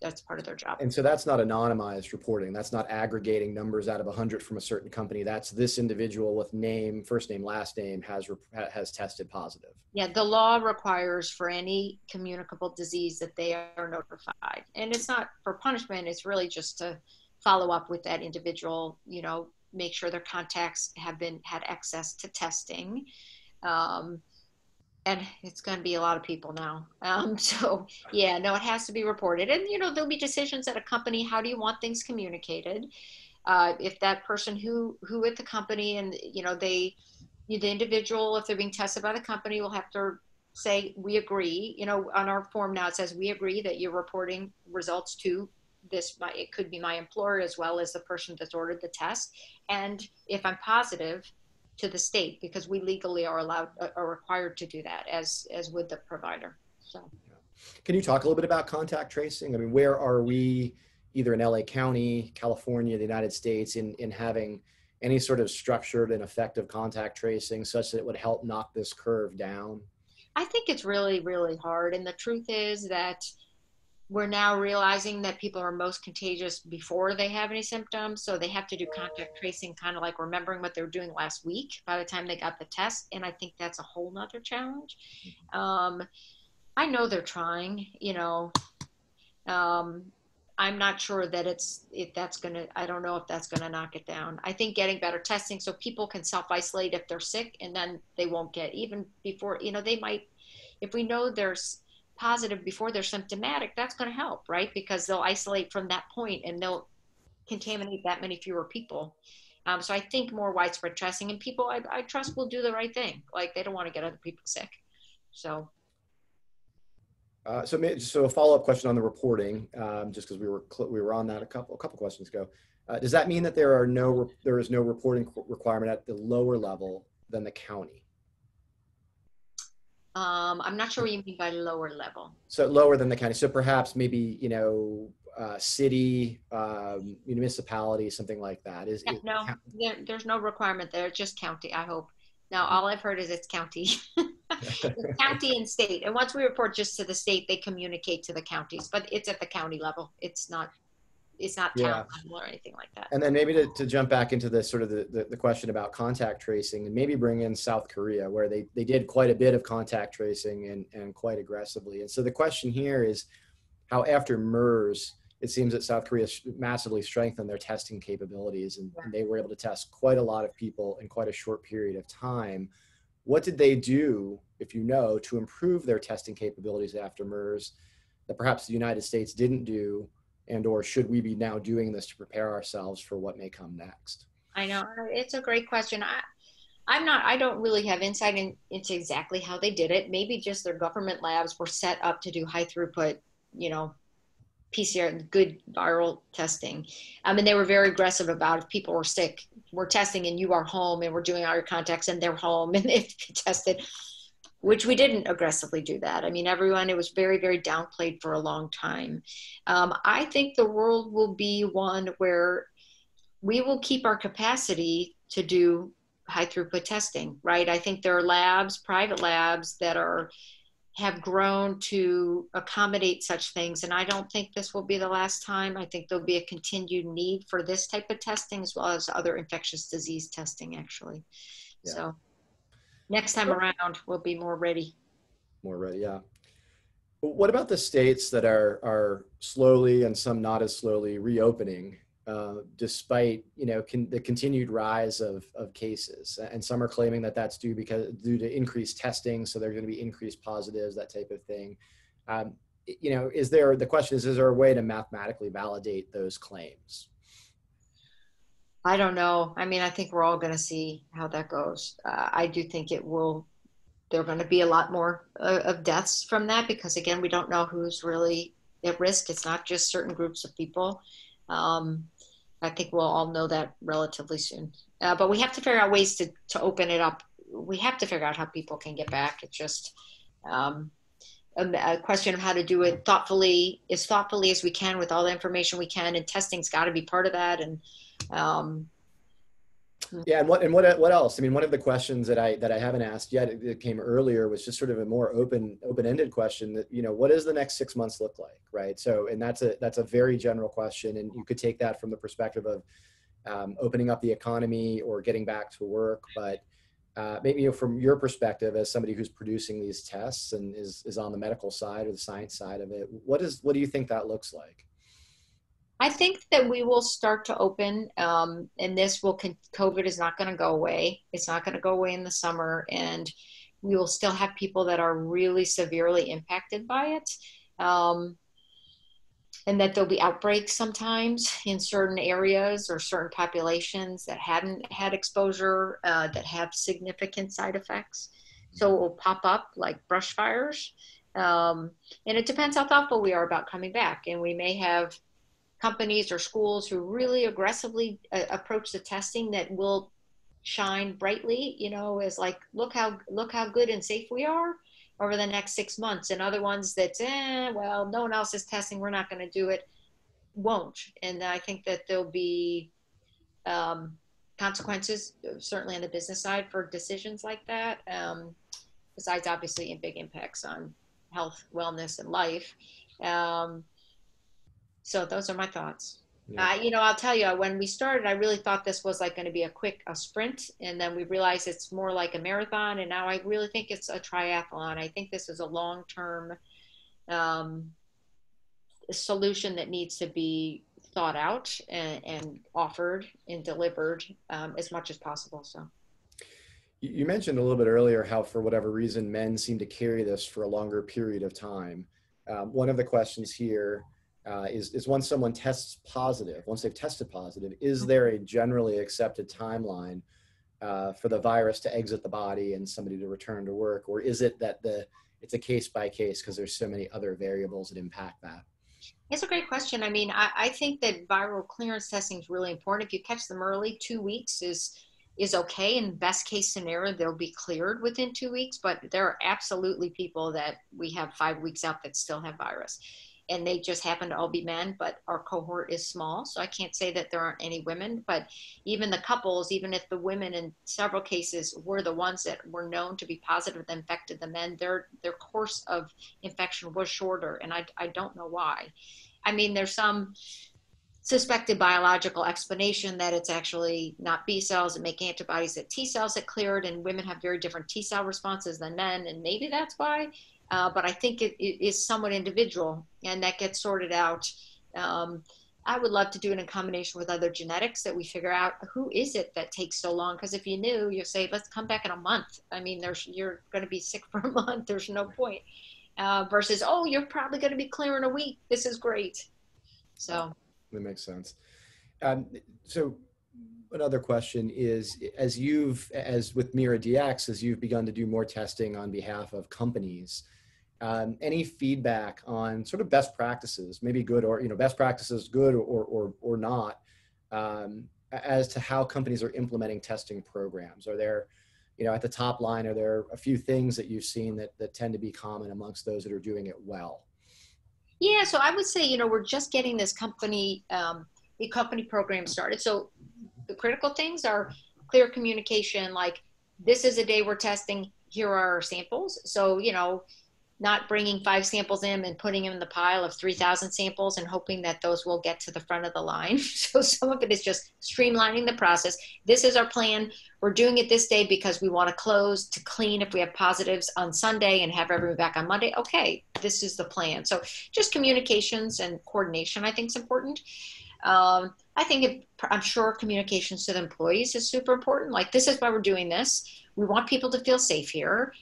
that's part of their job. And so that's not anonymized reporting. That's not aggregating numbers out of 100 from a certain company. That's this individual with name, first name, last name has tested positive. Yeah, the law requires for any communicable disease that they are notified. And it's not for punishment. It's really just to follow up with that individual, make sure their contacts had access to testing. And it's going to be a lot of people now. So yeah, no, it has to be reported. And, there'll be decisions at a company. How do you want things communicated? If that person who at the company and, the individual, if they're being tested by the company, will have to say, we agree, on our form now, it says, we agree that you're reporting results to this, it could be my employer as well as the person that's ordered the test. And if I'm positive, to the state, because we legally are required to do that as would the provider. So can you talk a little bit about contact tracing? I mean, where are we either in LA County, California, the United States in having any sort of structured and effective contact tracing such that it would help knock this curve down? I think it's really, really hard. And the truth is that we're now realizing that people are most contagious before they have any symptoms. So they have to do contact tracing, kind of like remembering what they were doing last week by the time they got the test. And I think that's a whole nother challenge. I know they're trying, I'm not sure that I don't know if that's going to knock it down. I think getting better testing so people can self-isolate if they're sick, and then they won't get, even before, they might, if we know there's positive before they're symptomatic, that's going to help, right? Because they'll isolate from that point and they'll contaminate that many fewer people. So I think more widespread testing, and people I trust will do the right thing. Like, they don't want to get other people sick. So a follow-up question on the reporting, just because we were on that a couple questions ago. Does that mean that there is no reporting requirement at the lower level than the county? I'm not sure what you mean by lower level. So lower than the county. So perhaps maybe, city, municipality, something like that. There's no requirement there. It's just county, I hope. Now, all I've heard is it's county. It's county and state. And once we report just to the state, they communicate to the counties, but it's at the county level. It's not town level or anything like that. And then maybe to jump back into the sort of the question about contact tracing, and maybe bring in South Korea, where they did quite a bit of contact tracing and quite aggressively. And so the question here is how, after MERS, it seems that South Korea massively strengthened their testing capabilities, and they were able to test quite a lot of people in quite a short period of time. What did they do, if to improve their testing capabilities after MERS that perhaps the United States didn't do? And or should we be now doing this to prepare ourselves for what may come next? I know, it's a great question. I don't really have insight into exactly how they did it. Maybe just their government labs were set up to do high throughput, PCR, good viral testing. And they were very aggressive about, if people were sick, we're testing and you are home, and we're doing all your contacts and they're home and they've tested, which we didn't aggressively do that. I mean, it was very, very downplayed for a long time. I think the world will be one where we will keep our capacity to do high throughput testing, right? I think there are labs, private labs, that have grown to accommodate such things. And I don't think this will be the last time. I think there'll be a continued need for this type of testing, as well as other infectious disease testing, actually. Yeah. So next time around, we'll be more ready. More ready, yeah. What about the states that are slowly, and some not as slowly, reopening, despite the continued rise of cases? And some are claiming that that's due to increased testing, so there are going to be increased positives, that type of thing. The question is there a way to mathematically validate those claims? I don't know. I mean, I think we're all going to see how that goes. I do think there are going to be a lot more of deaths from that, because again, we don't know who's really at risk. It's not just certain groups of people. I think we'll all know that relatively soon. But we have to figure out ways to open it up. We have to figure out how people can get back. It's just a question of how to do it as thoughtfully as we can, with all the information we can, and testing's got to be part of that. And Yeah, and what else? I mean, one of the questions that I haven't asked yet, it came earlier, was just sort of a more open-ended question that, what does the next 6 months look like, right? So, and that's a very general question, and you could take that from the perspective of opening up the economy or getting back to work, but maybe from your perspective as somebody who's producing these tests and is on the medical side or the science side of it, what do you think that looks like? I think that we will start to open, and COVID is not going to go away. It's not going to go away in the summer, and we will still have people that are really severely impacted by it. And that there'll be outbreaks sometimes in certain areas or certain populations that hadn't had exposure, that have significant side effects. So it will pop up like brush fires. And it depends how thoughtful we are about coming back. And we may have companies or schools who really aggressively approach the testing that will shine brightly, as like, look how good and safe we are over the next 6 months. And other ones that, well, no one else is testing, we're not going to do it, won't. And I think that there'll be consequences, certainly on the business side, for decisions like that. Besides, obviously, big impacts on health, wellness, and life. So those are my thoughts. Yeah. I'll tell you, when we started, I really thought this was like going to be a sprint. And then we realized it's more like a marathon. And now I really think it's a triathlon. I think this is a long-term solution that needs to be thought out and offered and delivered as much as possible. So. You mentioned a little bit earlier how, for whatever reason, men seem to carry this for a longer period of time. One of the questions here is once someone tests positive, once they've tested positive, is there a generally accepted timeline for the virus to exit the body and somebody to return to work? Or is it that it's a case by case because there's so many other variables that impact that? It's a great question. I mean, I think that viral clearance testing is really important. If you catch them early, 2 weeks is okay. In best case scenario, they'll be cleared within 2 weeks, but there are absolutely people that we have 5 weeks out that still have virus. And they just happen to all be men, but our cohort is small. So I can't say that there aren't any women, but even the couples, even if the women in several cases were the ones that were known to be positive that infected the men, their course of infection was shorter. And I don't know why. I mean, there's some suspected biological explanation that it's actually not B cells that make antibodies that T cells that cleared, and women have very different T cell responses than men. And maybe that's why. But I think it is somewhat individual, and that gets sorted out. I would love to do it in combination with other genetics, that we figure out who is it that takes so long. Because if you knew, you say, let's come back in a month. I mean, you're going to be sick for a month. There's no point. Versus, oh, you're probably going to be clear in a week. This is great. So that makes sense. So another question is, as with MiraDx, as you've begun to do more testing on behalf of companies, any feedback on sort of best practices, maybe good or, best practices, good or not, as to how companies are implementing testing programs? Are there, at the top line, are there a few things that you've seen that tend to be common amongst those that are doing it well? Yeah, so I would say, we're just getting this company program started. So the critical things are clear communication, like, this is a day we're testing, here are our samples. So, not bringing 5 samples in and putting them in the pile of 3,000 samples and hoping that those will get to the front of the line. So some of it is just streamlining the process. This is our plan. We're doing it this day because we want to close to clean if we have positives on Sunday and have everyone back on Monday. Okay, this is the plan. So just communications and coordination, I think, is important. I'm sure communications to the employees is super important. Like, this is why we're doing this. We want people to feel safe here.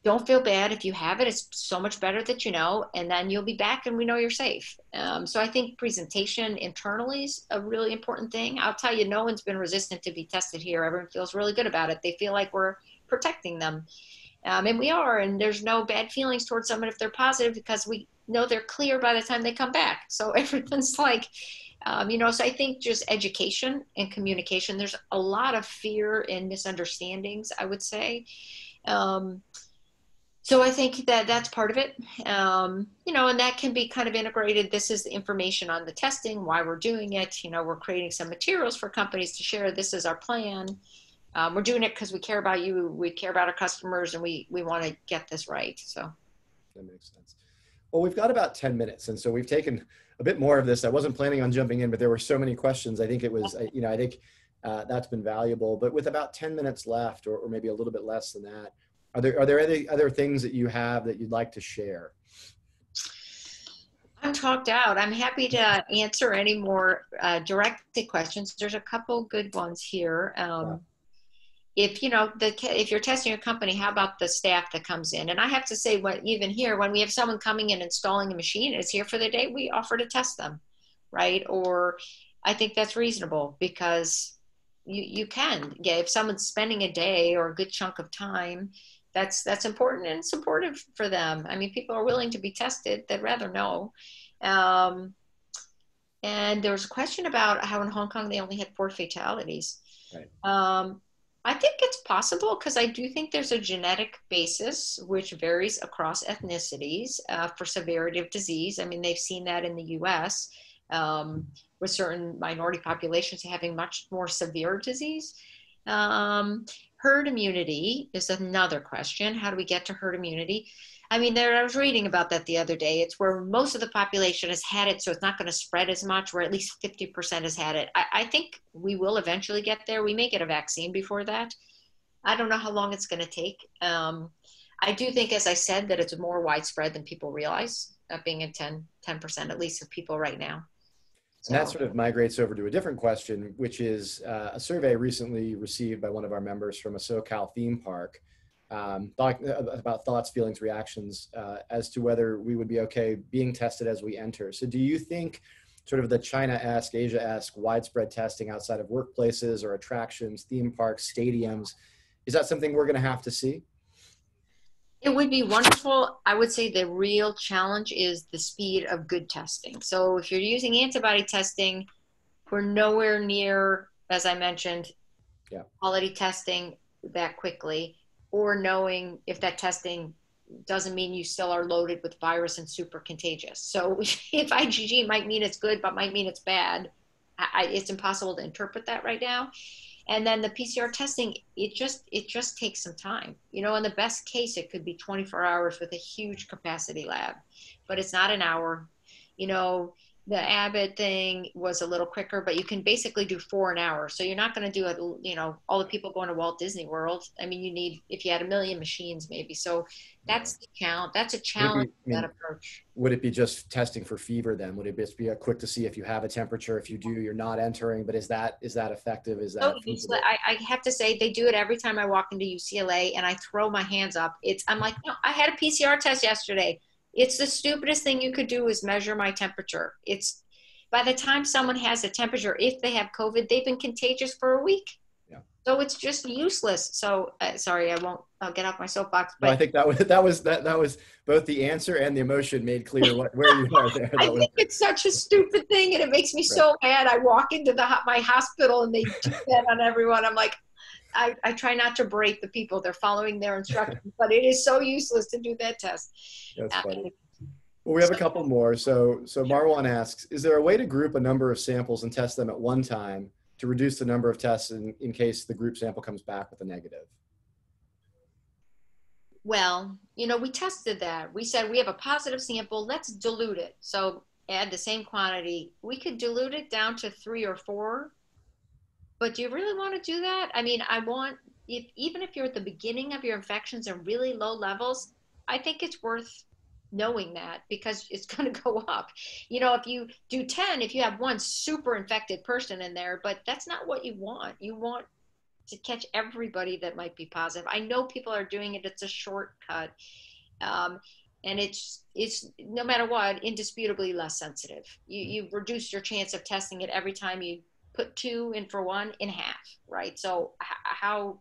Don't feel bad if you have it. It's so much better that and then you'll be back and we know you're safe. So I think presentation internally is a really important thing. I'll tell you, no one's been resistant to be tested here. Everyone feels really good about it. They feel like we're protecting them. And we are, and there's no bad feelings towards someone if they're positive, because we know they're clear by the time they come back. So everyone's like, so I think just education and communication, there's a lot of fear and misunderstandings, I would say. So I think that that's part of it, and that can be kind of integrated. This is the information on the testing, why we're doing it. We're creating some materials for companies to share. This is our plan. We're doing it because we care about you, we care about our customers, and we want to get this right. So that makes sense. Well, we've got about 10 minutes, and so we've taken a bit more of this. I wasn't planning on jumping in, but there were so many questions. I think it was, I think that's been valuable. But with about 10 minutes left, or maybe a little bit less than that, are there any other things that you have that you'd like to share? I'm talked out. I'm happy to answer any more directed questions. There's a couple good ones here. If you're testing your company, how about the staff that comes in? And I have to say, even here, when we have someone coming in installing a machine and is here for the day, we offer to test them, right? Or I think that's reasonable, because you can, if someone's spending a day or a good chunk of time, that's important and supportive for them. I mean, people are willing to be tested. They'd rather know. And there was a question about how in Hong Kong they only had 4 fatalities. Right. I think it's possible, because I do think there's a genetic basis which varies across ethnicities for severity of disease. I mean, they've seen that in the US with certain minority populations having much more severe disease. Herd immunity is another question. How do we get to herd immunity? I mean, I was reading about that the other day. It's where most of the population has had it, so it's not going to spread as much, where at least 50% has had it. I think we will eventually get there. We may get a vaccine before that. I don't know how long it's going to take. I do think, as I said, that it's more widespread than people realize, being in 10% at least of people right now. And that sort of migrates over to a different question, which is a survey recently received by one of our members from a SoCal theme park about thoughts, feelings, reactions as to whether we would be okay being tested as we enter. So do you think sort of the China-esque, Asia-esque widespread testing outside of workplaces or attractions, theme parks, stadiums, is that something we're going to have to see? It would be wonderful. I would say the real challenge is the speed of good testing. So if you're using antibody testing, we're nowhere near, as I mentioned, quality testing that quickly, or knowing if that testing doesn't mean you still are loaded with virus and super contagious. So if IgG might mean it's good, but might mean it's bad, it's impossible to interpret that right now. And then the PCR testing, it just takes some time. In the best case, it could be 24 hours with a huge capacity lab, but it's not an hour. The Abbott thing was a little quicker, but you can basically do 4 an hour. So you're not going to do it, all the people going to Walt Disney World. I mean, you need, if you had 1 million machines maybe. So that's the challenge. That's a challenge, that approach. Would it be just testing for fever then? Would it just be a quick to see if you have a temperature? If you do, you're not entering, but is that effective? Is that I have to say, they do it every time I walk into UCLA and I throw my hands up. I'm like, no, I had a PCR test yesterday. It's the stupidest thing you could do is measure my temperature. It's by the time someone has a temperature, if they have COVID, they've been contagious for a week. Yeah. So it's just useless. So sorry, I'll get off my soapbox. But no, I think that was both the answer and the emotion made clear where you are there. I think it's such a stupid thing, and it makes me so mad. I walk into my hospital and they do that on everyone. I'm like, I try not to berate the people. They're following their instructions, but it is so useless to do that test. That's funny. Well, we have a couple more. So Marwan asks, is there a way to group a number of samples and test them at one time to reduce the number of tests in case the group sample comes back with a negative? Well, we tested that. We said we have a positive sample, let's dilute it. So add the same quantity. We could dilute it down to 3 or 4. But do you really want to do that? I mean, even if you're at the beginning of your infections and really low levels, I think it's worth knowing that, because it's going to go up. If you do 10, if you have one super infected person in there, but that's not what you want. You want to catch everybody that might be positive. I know people are doing it. It's a shortcut. And it's no matter what, indisputably less sensitive. You've reduced your chance of testing it every time you put 2 in for 1 in half, right? So how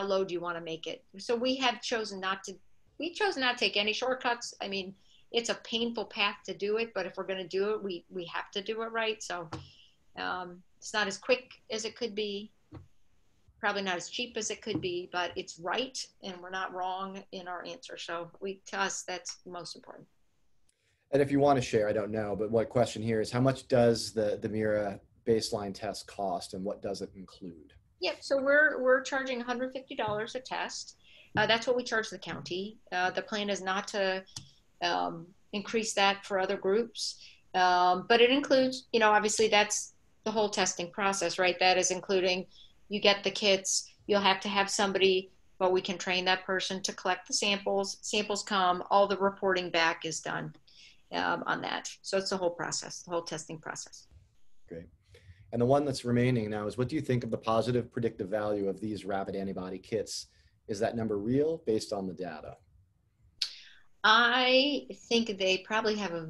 low do you want to make it? So we have chosen not to take any shortcuts. I mean, it's a painful path to do it, but if we're going to do it, we have to do it right. So it's not as quick as it could be. probably not as cheap as it could be, but it's right, and we're not wrong in our answer. So to us, that's most important. And if you want to share, I don't know, but what question here is how much does the Mira baseline test cost and what does it include? Yep. So we're charging $150 a test. That's what we charge the county. The plan is not to increase that for other groups, but it includes, obviously that's the whole testing process, right? That is including you get the kits, you'll have to have somebody, but we can train that person to collect the samples. Samples come, all the reporting back is done on that. So it's the whole process, the whole testing process. Great. And the one that's remaining now is, what do you think of the positive predictive value of these rapid antibody kits? Is that number real based on the data? I think they probably have a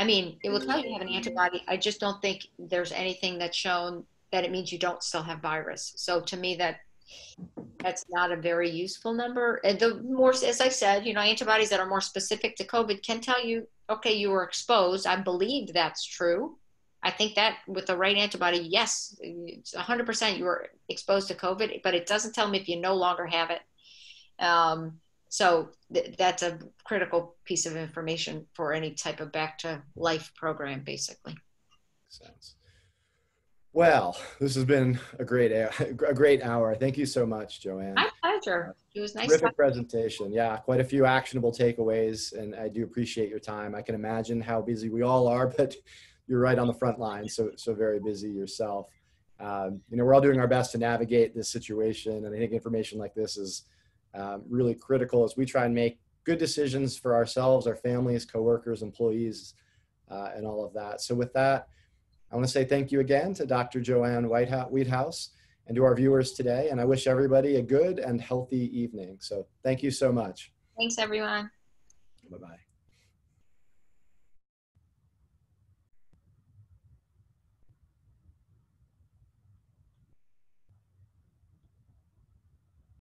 it will tell you have an antibody. I just don't think there's anything that's shown that it means you don't still have virus. So to me, that's not a very useful number. And the more, as I said, antibodies that are more specific to COVID can tell you, okay, you were exposed. I believe that's true. I think that with the right antibody, yes, it's 100% you were exposed to COVID, but it doesn't tell me if you no longer have it. So that's a critical piece of information for any type of back to life program, basically. Sounds. Well, this has been a great hour. Thank you so much, Joanne. My pleasure. It was nice. Terrific presentation. Yeah, quite a few actionable takeaways, and I do appreciate your time. I can imagine how busy we all are, but you're right on the front line, so very busy yourself. We're all doing our best to navigate this situation, and I think information like this is really critical as we try and make good decisions for ourselves, our families, coworkers, employees, and all of that. So with that, I want to say thank you again to Dr. Joanne Weidhass and to our viewers today. And I wish everybody a good and healthy evening. So thank you so much. Thanks, everyone. Bye-bye.